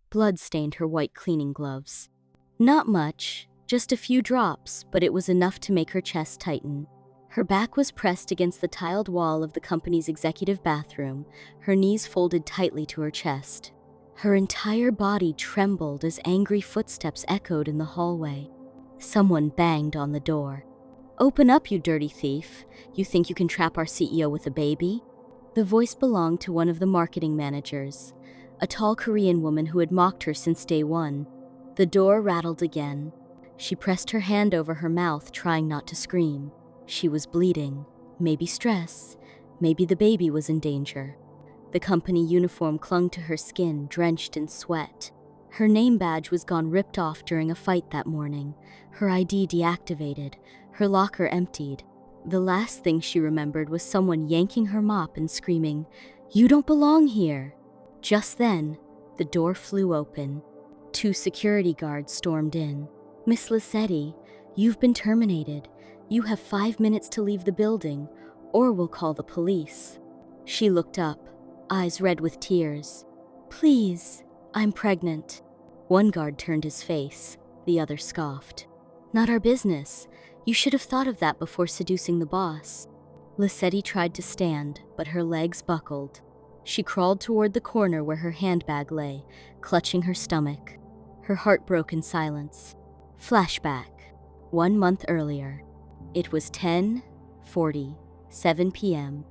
Blood stained her white cleaning gloves. Not much, just a few drops, but it was enough to make her chest tighten. Her back was pressed against the tiled wall of the company's executive bathroom, her knees folded tightly to her chest. Her entire body trembled as angry footsteps echoed in the hallway. Someone banged on the door. "Open up, you dirty thief. You think you can trap our CEO with a baby?" The voice belonged to one of the marketing managers, a tall Korean woman who had mocked her since day one. The door rattled again. She pressed her hand over her mouth, trying not to scream. She was bleeding. Maybe stress. Maybe the baby was in danger. The company uniform clung to her skin, drenched in sweat. Her name badge was gone, ripped off during a fight that morning. Her ID deactivated. Her locker emptied. The last thing she remembered was someone yanking her mop and screaming, "You don't belong here!" Just then, the door flew open. 2 security guards stormed in. "Miss Lissetti, you've been terminated. You have 5 minutes to leave the building, or we'll call the police." She looked up, eyes red with tears. "Please, I'm pregnant." One guard turned his face, the other scoffed. "Not our business. You should have thought of that before seducing the boss." Lissetti tried to stand, but her legs buckled. She crawled toward the corner where her handbag lay, clutching her stomach. Her heart broke in silence. Flashback. 1 month earlier. It was 10:47 p.m.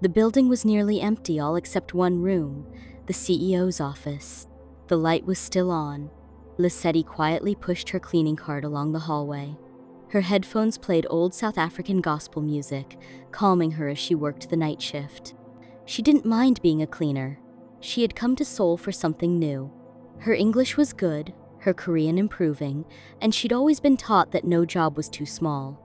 The building was nearly empty, all except one room, the CEO's office. The light was still on. Lissetti quietly pushed her cleaning cart along the hallway. Her headphones played old South African gospel music, calming her as she worked the night shift. She didn't mind being a cleaner. She had come to Seoul for something new. Her English was good, her Korean improving, and she'd always been taught that no job was too small.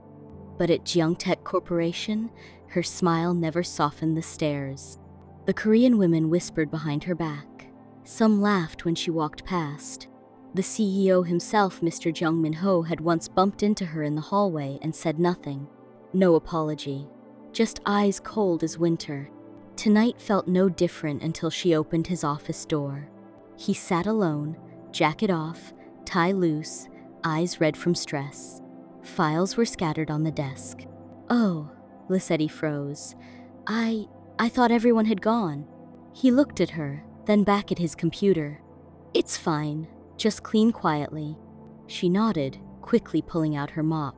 But at Jeongtech Corporation, her smile never softened the stares. The Korean women whispered behind her back. Some laughed when she walked past. The CEO himself, Mr. Jung Min-ho, had once bumped into her in the hallway and said nothing. No apology. Just eyes cold as winter. Tonight felt no different until she opened his office door. He sat alone, jacket off, tie loose, eyes red from stress. Files were scattered on the desk. "Oh," Lissetti froze. I thought everyone had gone." He looked at her, then back at his computer. "It's fine. Just clean quietly." She nodded, quickly pulling out her mop.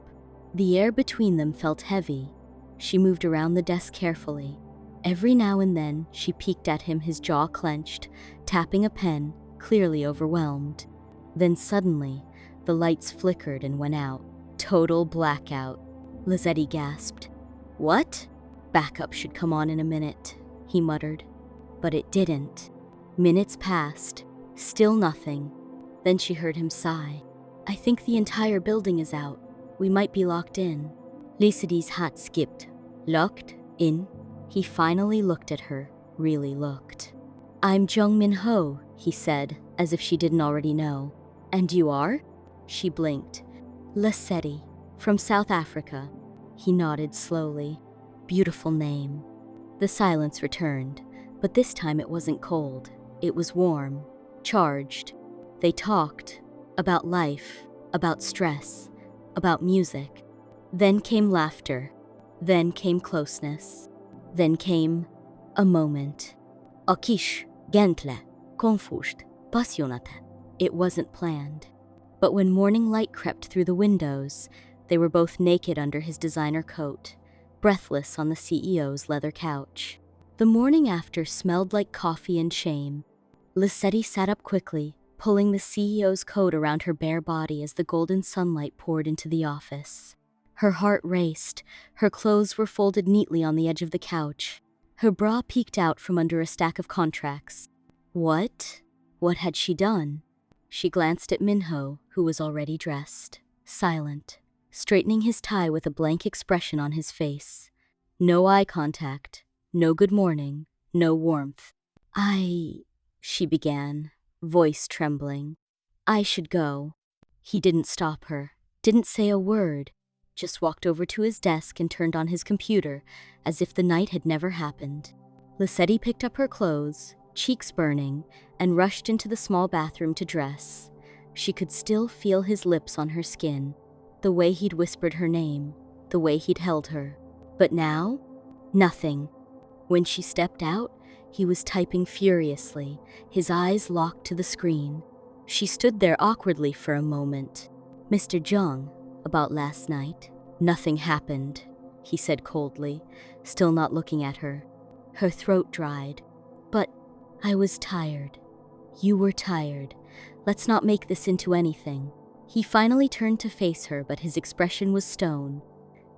The air between them felt heavy. She moved around the desk carefully. Every now and then, she peeked at him, his jaw clenched, tapping a pen, clearly overwhelmed. Then suddenly, the lights flickered and went out. Total blackout. Lissetti gasped. "What?" "Backup should come on in a minute," he muttered. But it didn't. Minutes passed. Still nothing. Then she heard him sigh. "I think the entire building is out. We might be locked in." Lissetti's heart skipped. "Locked in?" He finally looked at her, really looked. "I'm Jung Min-ho," he said, as if she didn't already know. "And you are?" She blinked. "Lissetti, from South Africa." He nodded slowly. "Beautiful name." The silence returned, but this time it wasn't cold. It was warm, charged. They talked about life, about stress, about music. Then came laughter. Then came closeness. Then came a moment. "Akish, gentle, confused, passionate." It wasn't planned. But when morning light crept through the windows, they were both naked under his designer coat, breathless on the CEO's leather couch. The morning after smelled like coffee and shame. Lissetti sat up quickly, pulling the CEO's coat around her bare body as the golden sunlight poured into the office. Her heart raced. Her clothes were folded neatly on the edge of the couch. Her bra peeked out from under a stack of contracts. What? What had she done? She glanced at Min-ho, who was already dressed, silent, straightening his tie with a blank expression on his face. No eye contact, no good morning, no warmth. She began, voice trembling. "I should go." He didn't stop her, didn't say a word, just walked over to his desk and turned on his computer, as if the night had never happened. Lissetti picked up her clothes, cheeks burning, and rushed into the small bathroom to dress. She could still feel his lips on her skin, the way he'd whispered her name, the way he'd held her. But now, nothing. When she stepped out, he was typing furiously, his eyes locked to the screen. She stood there awkwardly for a moment. "Mr. Jung, about last night." "Nothing happened," he said coldly, still not looking at her. Her throat dried. "But I was tired." "You were tired. Let's not make this into anything." He finally turned to face her, but his expression was stone.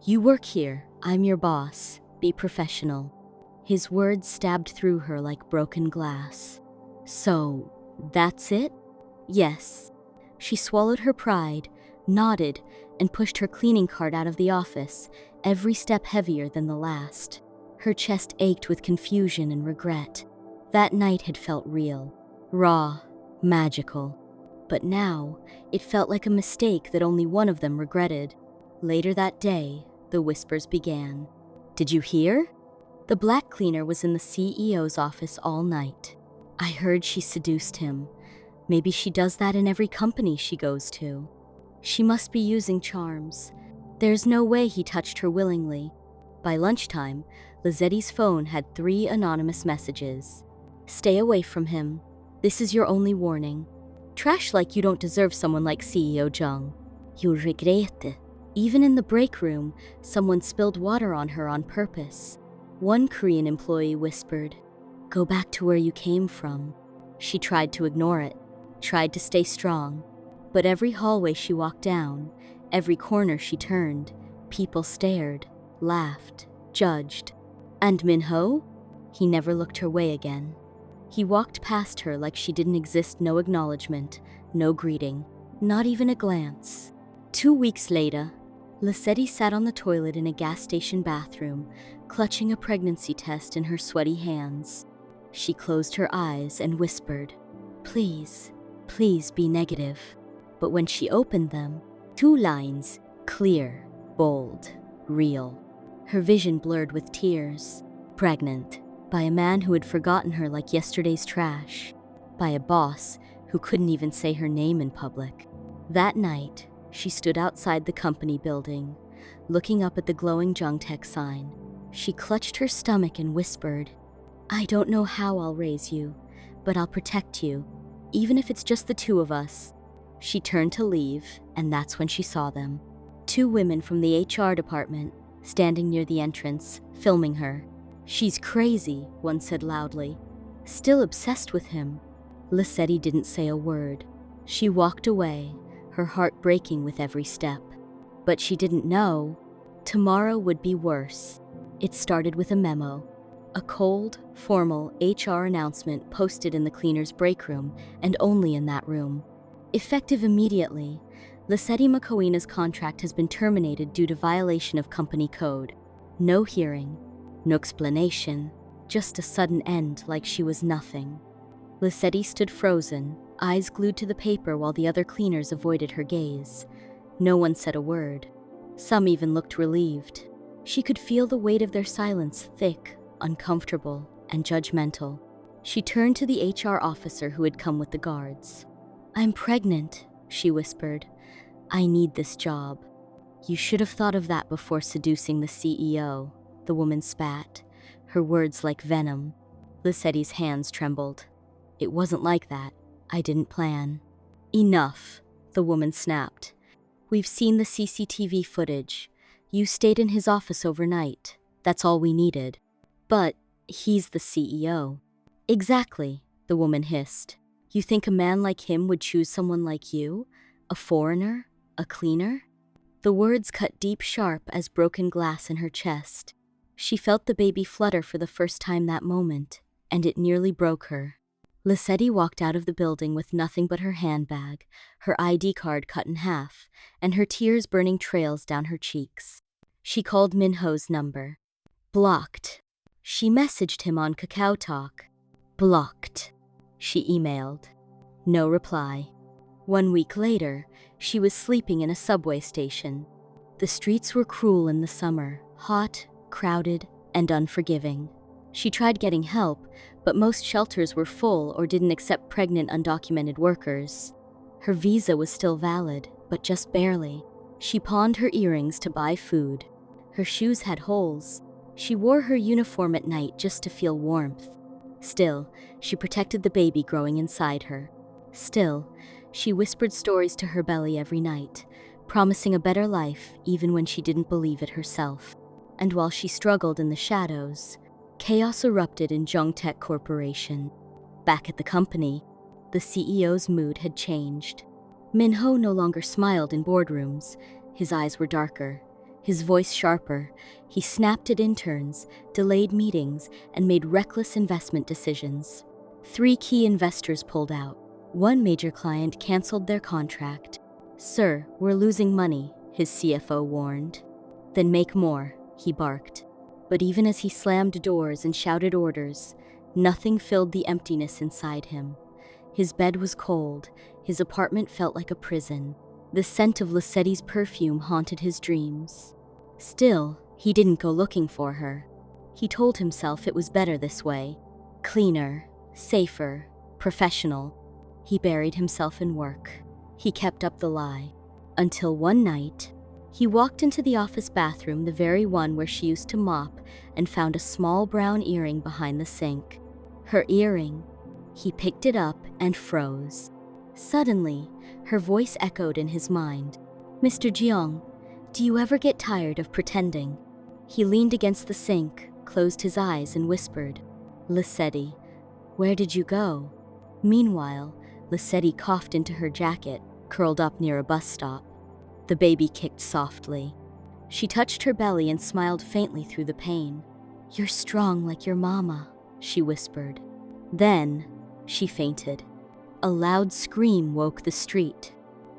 "You work here. I'm your boss. Be professional." His words stabbed through her like broken glass. "So, that's it?" "Yes." She swallowed her pride, nodded, and pushed her cleaning cart out of the office, every step heavier than the last. Her chest ached with confusion and regret. That night had felt real, raw, magical. But now, it felt like a mistake that only one of them regretted. Later that day, the whispers began. "Did you hear? The black cleaner was in the CEO's office all night. I heard she seduced him. Maybe she does that in every company she goes to. She must be using charms. There's no way he touched her willingly." By lunchtime, Lizetti's phone had 3 anonymous messages. "Stay away from him. This is your only warning. Trash like you don't deserve someone like CEO Jung. You'll regret it." Even in the break room, someone spilled water on her on purpose. One Korean employee whispered, "Go back to where you came from." She tried to ignore it, tried to stay strong. But every hallway she walked down, every corner she turned, people stared, laughed, judged. And Minho? He never looked her way again. He walked past her like she didn't exist, no acknowledgement, no greeting, not even a glance. 2 weeks later, Lisetti sat on the toilet in a gas station bathroom, clutching a pregnancy test in her sweaty hands. She closed her eyes and whispered, "Please, please be negative." But when she opened them, 2 lines, clear, bold, real. Her vision blurred with tears. Pregnant, by a man who had forgotten her like yesterday's trash, by a boss who couldn't even say her name in public. That night, she stood outside the company building, looking up at the glowing Jungtech sign. She clutched her stomach and whispered, "I don't know how I'll raise you, but I'll protect you, even if it's just the 2 of us." She turned to leave, and that's when she saw them. 2 women from the HR department, standing near the entrance, filming her. "She's crazy," one said loudly. "Still obsessed with him." Lisetti didn't say a word. She walked away, her heart breaking with every step. But she didn't know, tomorrow would be worse. It started with a memo. A cold, formal HR announcement posted in the cleaner's break room, and only in that room. Effective immediately, Lisetti Makoina's contract has been terminated due to violation of company code. No hearing, no explanation, just a sudden end like she was nothing. Lisetti stood frozen, eyes glued to the paper while the other cleaners avoided her gaze. No one said a word. Some even looked relieved. She could feel the weight of their silence, thick, uncomfortable, and judgmental. She turned to the HR officer who had come with the guards. "I'm pregnant," she whispered. "I need this job." "You should have thought of that before seducing the CEO," the woman spat, her words like venom. Lisetti's hands trembled. "It wasn't like that. I didn't plan." "Enough," the woman snapped. "We've seen the CCTV footage. You stayed in his office overnight. That's all we needed." "But he's the CEO." "Exactly," the woman hissed. "You think a man like him would choose someone like you? A foreigner? A cleaner?" The words cut deep sharp as broken glass in her chest. She felt the baby flutter for the first time that moment, and it nearly broke her. Lisetti walked out of the building with nothing but her handbag, her ID card cut in half, and her tears burning trails down her cheeks. She called Minho's number. Blocked. She messaged him on Kakao Talk. Blocked. She emailed. No reply. 1 week later, she was sleeping in a subway station. The streets were cruel in the summer, hot, crowded, and unforgiving. She tried getting help, but most shelters were full or didn't accept pregnant undocumented workers. Her visa was still valid, but just barely. She pawned her earrings to buy food. Her shoes had holes. She wore her uniform at night just to feel warmth. Still, she protected the baby growing inside her. Still, she whispered stories to her belly every night, promising a better life even when she didn't believe it herself. And while she struggled in the shadows, chaos erupted in Jungtech Corporation. Back at the company, the CEO's mood had changed. Min-ho no longer smiled in boardrooms. His eyes were darker, his voice sharper. He snapped at interns, delayed meetings, and made reckless investment decisions. 3 key investors pulled out. One major client canceled their contract. "Sir, we're losing money," his CFO warned. "Then make more," he barked. But even as he slammed doors and shouted orders, nothing filled the emptiness inside him. His bed was cold, his apartment felt like a prison. The scent of Lissetti's perfume haunted his dreams. Still, he didn't go looking for her. He told himself it was better this way. Cleaner, safer, professional. He buried himself in work. He kept up the lie. Until one night, he walked into the office bathroom, the very one where she used to mop, and found a small brown earring behind the sink. Her earring. He picked it up and froze. Suddenly, her voice echoed in his mind. "Mr. Jeong, do you ever get tired of pretending?" He leaned against the sink, closed his eyes, and whispered, "Lissetti, where did you go?" Meanwhile, Lissetti coughed into her jacket, curled up near a bus stop. The baby kicked softly. She touched her belly and smiled faintly through the pain. "You're strong like your mama," she whispered. Then, she fainted. A loud scream woke the street.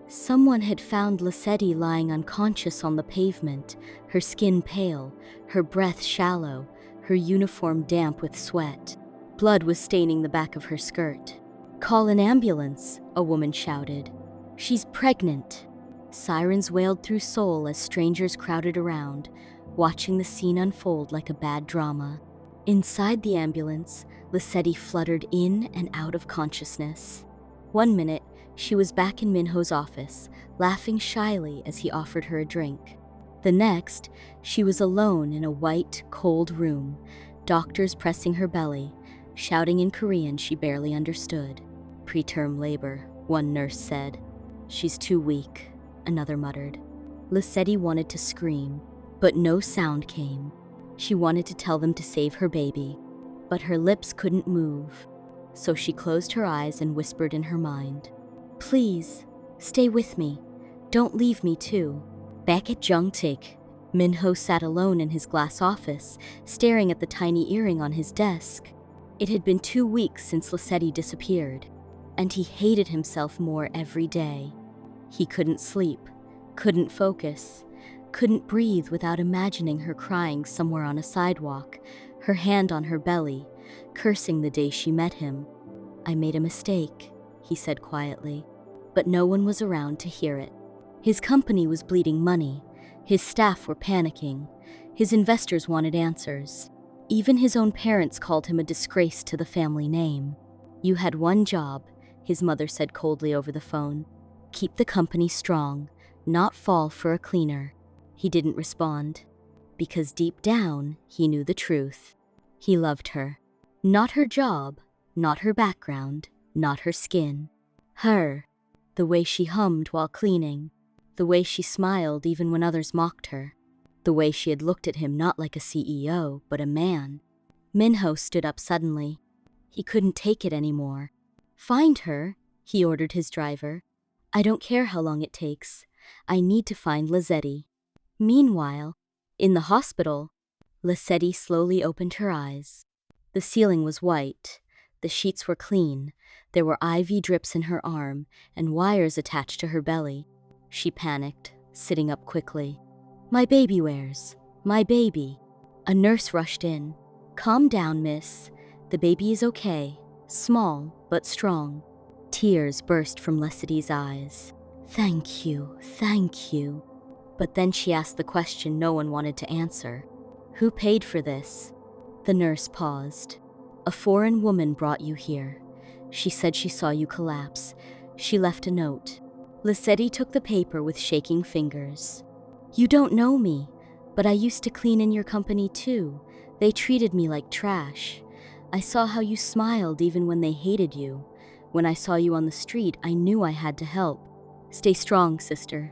Someone had found Lissetti lying unconscious on the pavement, her skin pale, her breath shallow, her uniform damp with sweat. Blood was staining the back of her skirt. "Call an ambulance," a woman shouted. "She's pregnant." Sirens wailed through Seoul as strangers crowded around, watching the scene unfold like a bad drama. Inside the ambulance, Lissetti fluttered in and out of consciousness. One minute, she was back in Minho's office, laughing shyly as he offered her a drink. The next, she was alone in a white, cold room, doctors pressing her belly, shouting in Korean she barely understood. "Preterm labor," one nurse said. "She's too weak," another muttered. Lissetti wanted to scream, but no sound came. She wanted to tell them to save her baby, but her lips couldn't move. So she closed her eyes and whispered in her mind, "Please, stay with me. Don't leave me too." Back at Jungtech, Minho sat alone in his glass office, staring at the tiny earring on his desk. It had been 2 weeks since Lissetti disappeared, and he hated himself more every day. He couldn't sleep, couldn't focus, couldn't breathe without imagining her crying somewhere on a sidewalk, her hand on her belly, cursing the day she met him. "I made a mistake," he said quietly, but no one was around to hear it. His company was bleeding money, his staff were panicking, his investors wanted answers. Even his own parents called him a disgrace to the family name. "You had one job," his mother said coldly over the phone. "Keep the company strong, not fall for a cleaner." He didn't respond, because deep down, he knew the truth. He loved her. Not her job, not her background, not her skin. Her. The way she hummed while cleaning. The way she smiled even when others mocked her. The way she had looked at him not like a CEO, but a man. Minho stood up suddenly. He couldn't take it anymore. "Find her," he ordered his driver. "I don't care how long it takes. I need to find Lissetti." Meanwhile, in the hospital, Lissetti slowly opened her eyes. The ceiling was white. The sheets were clean. There were IV drips in her arm and wires attached to her belly. She panicked, sitting up quickly. "My baby where's? My baby?" A nurse rushed in. "Calm down, miss. The baby is okay. Small, but strong." Tears burst from Lissetti's eyes. Thank you. But then she asked the question no one wanted to answer. Who paid for this? The nurse paused. A foreign woman brought you here. She said she saw you collapse. She left a note. Lissetti took the paper with shaking fingers. You don't know me, but I used to clean in your company too. They treated me like trash. I saw how you smiled even when they hated you. When I saw you on the street, I knew I had to help. Stay strong, sister.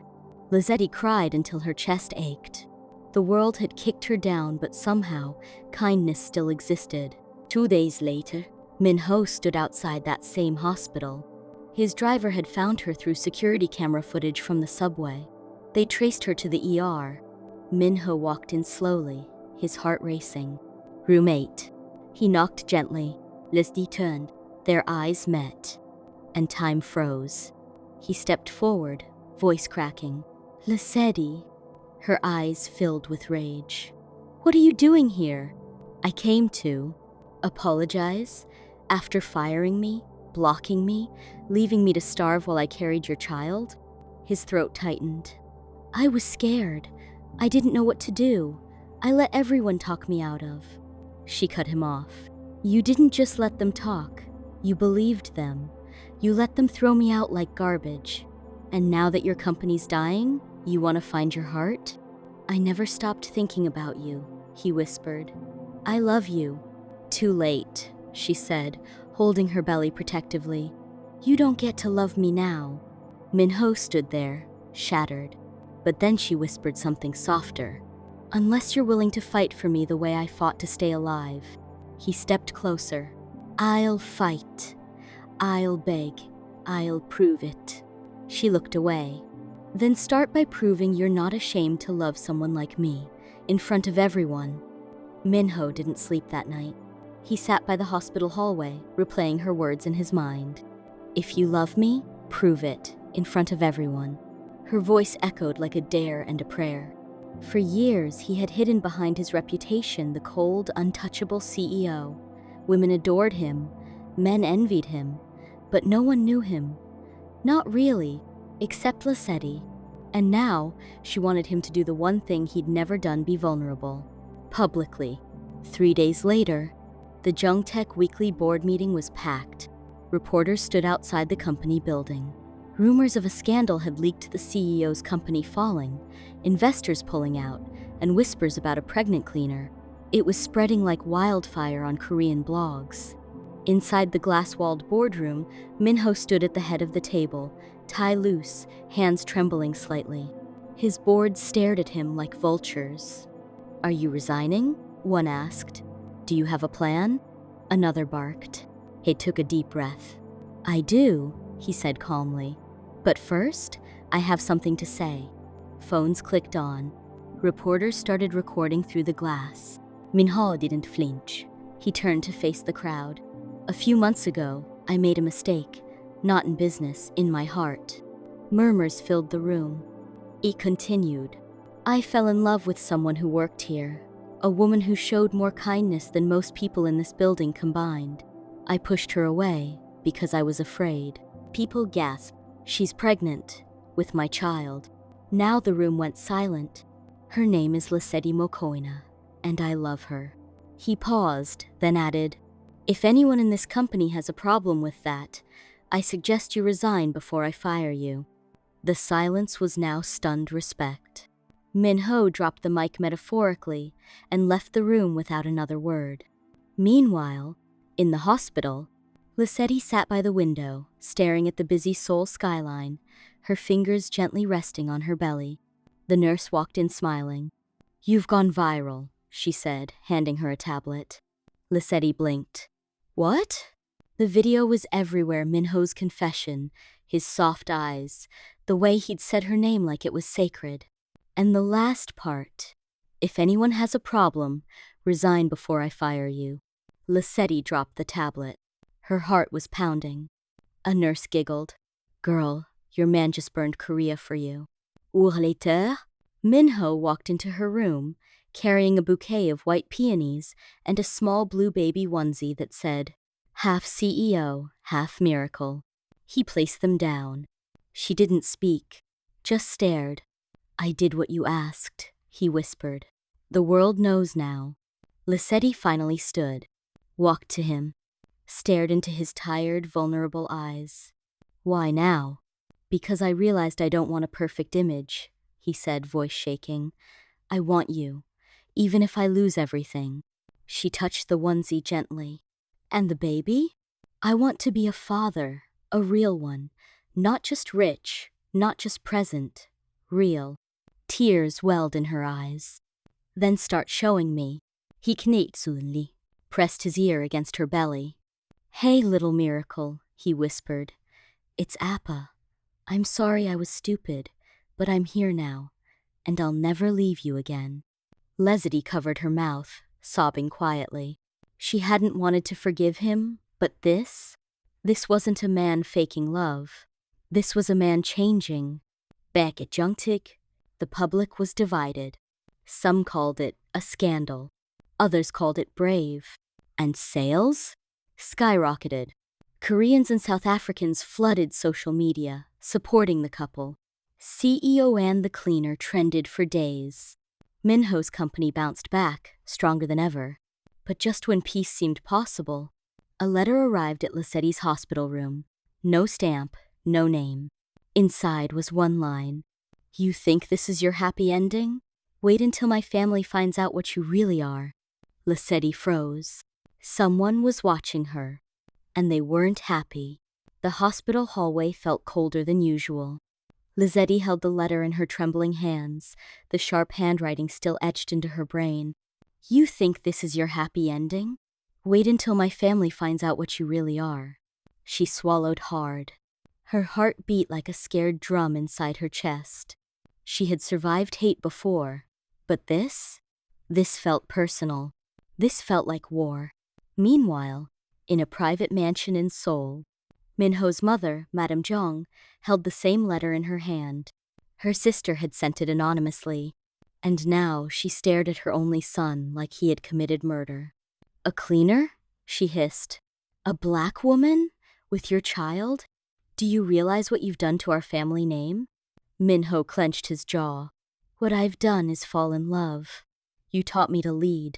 Lissetti cried until her chest ached. The world had kicked her down, but somehow, kindness still existed. 2 days later, Min-ho stood outside that same hospital. His driver had found her through security camera footage from the subway. They traced her to the ER. Min-ho walked in slowly, his heart racing. Room 8. He knocked gently. Lissetti turned. Their eyes met, and time froze. He stepped forward, voice cracking. Lissetti. Her eyes filled with rage. What are you doing here? I came to apologize after firing me, blocking me, leaving me to starve while I carried your child. His throat tightened. I was scared. I didn't know what to do. I let everyone talk me out of. She cut him off. You didn't just let them talk. You believed them. You let them throw me out like garbage. And now that your company's dying, you want to find your heart? I never stopped thinking about you, he whispered. I love you. Too late, she said, holding her belly protectively. You don't get to love me now. Min-ho stood there, shattered. But then she whispered something softer. Unless you're willing to fight for me the way I fought to stay alive. He stepped closer. I'll fight. I'll beg. I'll prove it. She looked away. Then start by proving you're not ashamed to love someone like me, in front of everyone. Min-ho didn't sleep that night. He sat by the hospital hallway, replaying her words in his mind. If you love me, prove it, in front of everyone. Her voice echoed like a dare and a prayer. For years, he had hidden behind his reputation, the cold, untouchable CEO. Women adored him, men envied him, but no one knew him. Not really, except Lissetti. And now, she wanted him to do the one thing he'd never done, be vulnerable. Publicly. 3 days later, the Jungtech weekly board meeting was packed. Reporters stood outside the company building. Rumors of a scandal had leaked the CEO's company falling, investors pulling out, and whispers about a pregnant cleaner. It was spreading like wildfire on Korean blogs. Inside the glass-walled boardroom, Min-ho stood at the head of the table, tie loose, hands trembling slightly. His board stared at him like vultures. Are you resigning? One asked. Do you have a plan? Another barked. He took a deep breath. I do, he said calmly. But first, I have something to say. Phones clicked on. Reporters started recording through the glass. Min-ho didn't flinch. He turned to face the crowd. A few months ago, I made a mistake. Not in business, in my heart. Murmurs filled the room. He continued. I fell in love with someone who worked here. A woman who showed more kindness than most people in this building combined. I pushed her away because I was afraid. People gasped. She's pregnant, with my child. Now the room went silent. Her name is Lissetti Mokoina, and I love her. He paused, then added, if anyone in this company has a problem with that, I suggest you resign before I fire you. The silence was now stunned respect. Min-ho dropped the mic metaphorically and left the room without another word. Meanwhile, in the hospital, Lissetti sat by the window, staring at the busy Seoul skyline, her fingers gently resting on her belly. The nurse walked in smiling. You've gone viral, she said, handing her a tablet. Lissetti blinked. What? The video was everywhere, Min-ho's confession, his soft eyes, the way he'd said her name like it was sacred. And the last part, if anyone has a problem, resign before I fire you. Lissetti dropped the tablet. Her heart was pounding. A nurse giggled. Girl, your man just burned Korea for you. Heure later, Min-ho walked into her room, carrying a bouquet of white peonies and a small blue baby onesie that said, half CEO, half miracle. He placed them down. She didn't speak, just stared. I did what you asked, he whispered. The world knows now. Lissetti finally stood, walked to him, stared into his tired, vulnerable eyes. Why now? Because I realized I don't want a perfect image, he said, voice shaking. I want you, even if I lose everything. She touched the onesie gently. And the baby? I want to be a father, a real one. Not just rich, not just present. Real. Tears welled in her eyes. Then start showing me. He kneed soonly, pressed his ear against her belly. Hey, little miracle, he whispered. It's Appa. I'm sorry I was stupid, but I'm here now, and I'll never leave you again. Leslie covered her mouth, sobbing quietly. She hadn't wanted to forgive him, but this? This wasn't a man faking love. This was a man changing. Back at Jungtig, the public was divided. Some called it a scandal. Others called it brave. And sales? Skyrocketed. Koreans and South Africans flooded social media, supporting the couple. CEO and the cleaner trended for days. Minho's company bounced back, stronger than ever. But just when peace seemed possible, a letter arrived at Lissetti's hospital room. No stamp, no name. Inside was one line. You think this is your happy ending? Wait until my family finds out what you really are. Lissetti froze. Someone was watching her. And they weren't happy. The hospital hallway felt colder than usual. Lissetti held the letter in her trembling hands, the sharp handwriting still etched into her brain. You think this is your happy ending? Wait until my family finds out what you really are. She swallowed hard. Her heart beat like a scared drum inside her chest. She had survived hate before, but this? This felt personal. This felt like war. Meanwhile, in a private mansion in Seoul, Minho's mother, Madame Jong, held the same letter in her hand. Her sister had sent it anonymously, and now she stared at her only son like he had committed murder. A cleaner? She hissed. A black woman? With your child? Do you realize what you've done to our family name? Minho clenched his jaw. What I've done is fall in love. You taught me to lead,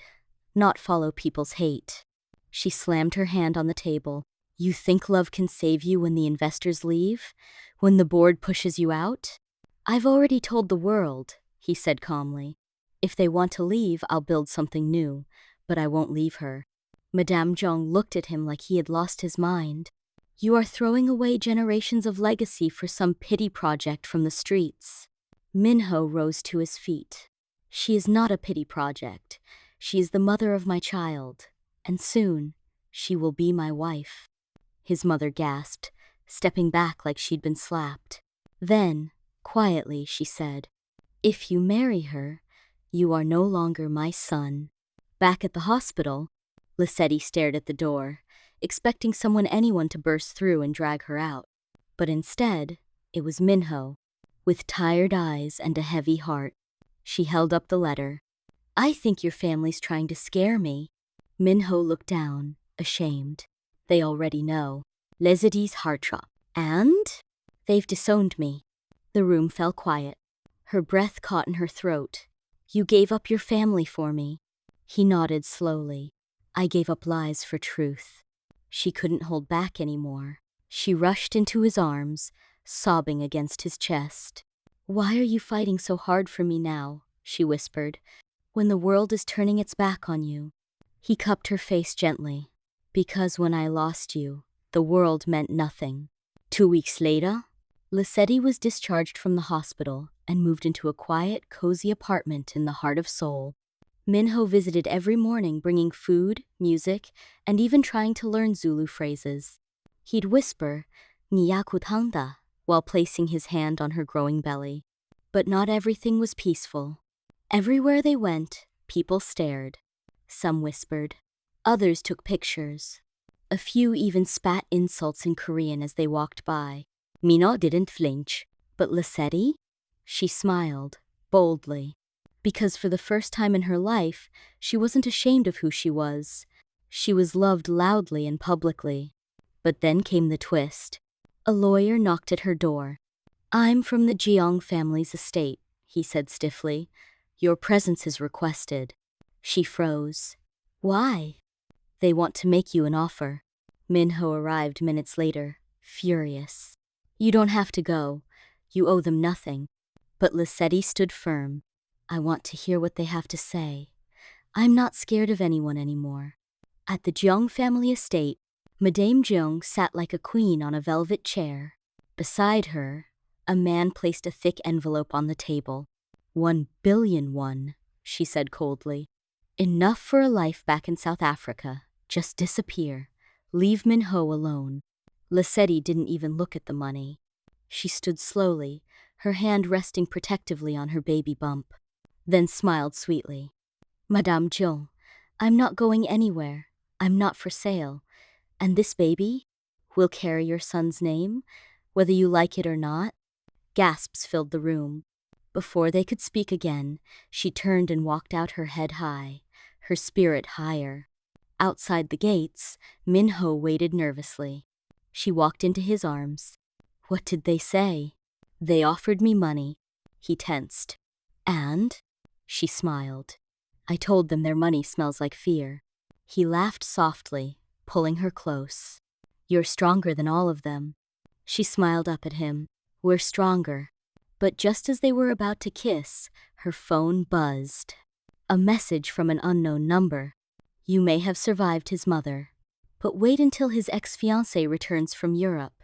not follow people's hate. She slammed her hand on the table. You think love can save you when the investors leave? When the board pushes you out? I've already told the world, he said calmly. If they want to leave, I'll build something new, but I won't leave her. Madame Zhang looked at him like he had lost his mind. You are throwing away generations of legacy for some pity project from the streets. Minho rose to his feet. She is not a pity project. She is the mother of my child, and soon she will be my wife. His mother gasped, stepping back like she'd been slapped. Then, quietly, she said, If you marry her, you are no longer my son. Back at the hospital, Lissetti stared at the door, expecting anyone to burst through and drag her out. But instead, it was Minho, with tired eyes and a heavy heart. She held up the letter. I think your family's trying to scare me. Minho looked down, ashamed. They already know. Lissetti's heart dropped. And? They've disowned me. The room fell quiet. Her breath caught in her throat. You gave up your family for me. He nodded slowly. I gave up lies for truth. She couldn't hold back anymore. She rushed into his arms, sobbing against his chest. Why are you fighting so hard for me now? She whispered. When the world is turning its back on you. He cupped her face gently. Because when I lost you, the world meant nothing. 2 weeks later, Lissetti was discharged from the hospital and moved into a quiet, cozy apartment in the heart of Seoul. Minho visited every morning, bringing food, music, and even trying to learn Zulu phrases. He'd whisper, "Nyakutanda," while placing his hand on her growing belly. But not everything was peaceful. Everywhere they went, people stared. Some whispered. Others took pictures. A few even spat insults in Korean as they walked by. Mina didn't flinch. But Lissetti? She smiled, boldly. Because for the first time in her life, she wasn't ashamed of who she was. She was loved loudly and publicly. But then came the twist. A lawyer knocked at her door. I'm from the Jeong family's estate, he said stiffly. Your presence is requested. She froze. Why? They want to make you an offer. Minho arrived minutes later, furious. You don't have to go. You owe them nothing. But Lissetti stood firm. I want to hear what they have to say. I'm not scared of anyone anymore. At the Jeong family estate, Madame Jeong sat like a queen on a velvet chair. Beside her, a man placed a thick envelope on the table. 1 billion won, she said coldly. Enough for a life back in South Africa. Just disappear. Leave Minho alone. Lissetti didn't even look at the money. She stood slowly, her hand resting protectively on her baby bump, then smiled sweetly. Madame Jeong, I'm not going anywhere. I'm not for sale. And this baby will carry your son's name, whether you like it or not. Gasps filled the room. Before they could speak again, she turned and walked out, her head high, her spirit higher. Outside the gates, Minho waited nervously. She walked into his arms. What did they say? They offered me money. He tensed. And? She smiled. I told them their money smells like fear. He laughed softly, pulling her close. You're stronger than all of them. She smiled up at him. We're stronger. But just as they were about to kiss, her phone buzzed. A message from an unknown number. You may have survived his mother, but wait until his ex-fiancée returns from Europe.